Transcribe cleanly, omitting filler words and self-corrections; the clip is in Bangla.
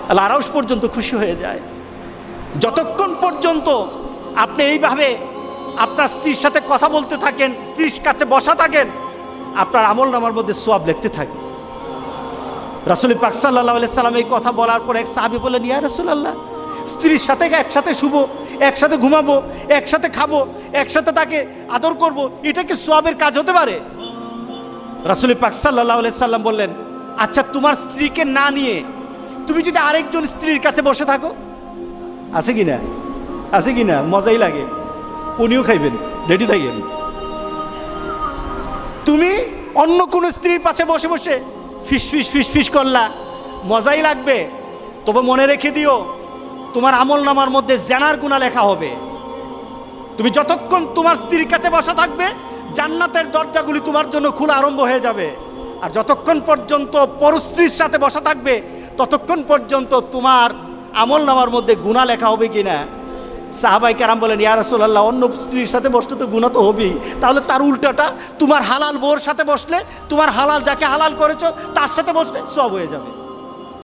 আল্লাহ আরশ পর্যন্ত খুশি হয়ে যায়। যতক্ষণ পর্যন্ত আপনি এইভাবে আপনার স্ত্রীর সাথে কথা বলতে থাকেন, স্ত্রীর কাছে বসা থাকেন, আপনার আমলনামার মধ্যে সওয়াব লিখতে থাকে। রাসূল পাক সাল্লাল্লাহু আলাইহি সাল্লাম এই কথা বলার পর এক সাহাবী বললেন, ইয়া রাসূলুল্লাহ, স্ত্রীর সাথে একসাথে শুবো, একসাথে ঘুমাবো, একসাথে খাবো, একসাথে তাকে আদর করব, এটা কি সওয়াবের কাজ হতে পারে? রাসূল পাক সাল্লাল্লাহু আলাইহি সাল্লাম বললেন, আচ্ছা তোমার স্ত্রীকে না নিয়ে তুমি যদি আরেকজন স্ত্রীর কাছে বসে থাকো, আছে কি না? আছে কি না? মজাই লাগে, উনিও খাইবেন, রেডি থাকেন। তুমি অন্য কোনো স্ত্রীর পাশে বসে বসে ফিস ফিস ফিস ফিস করলা, মজাই লাগবে, তবে মনে রেখে দিও তোমার আমলনামার মধ্যে জেনার গুনাহ লেখা হবে। তুমি যতক্ষণ তোমার স্ত্রীর কাছে বসা থাকবে, জান্নাতের দরজাগুলি তোমার জন্য খোলা আরম্ভ হয়ে যাবে। আর যতক্ষণ পর্যন্ত পরস্ত্রীর সাথে বসা থাকবে, ততক্ষণ পর্যন্ত তোমার আমলনামার মধ্যে গুনাহ লেখা হবে কিনা। সাহাবাই কেরাম বলেন, ইয়া রাসূলুল্লাহ, অন্য স্ত্রীর সাথে বসলে তো গুনাহ তো হবেই, তাহলে তার উল্টাটা তোমার হালাল বউর সাথে বসলে, তোমার হালাল যাকে হালাল করেছো তার সাথে বসলে সওয়াব হয়ে যাবে।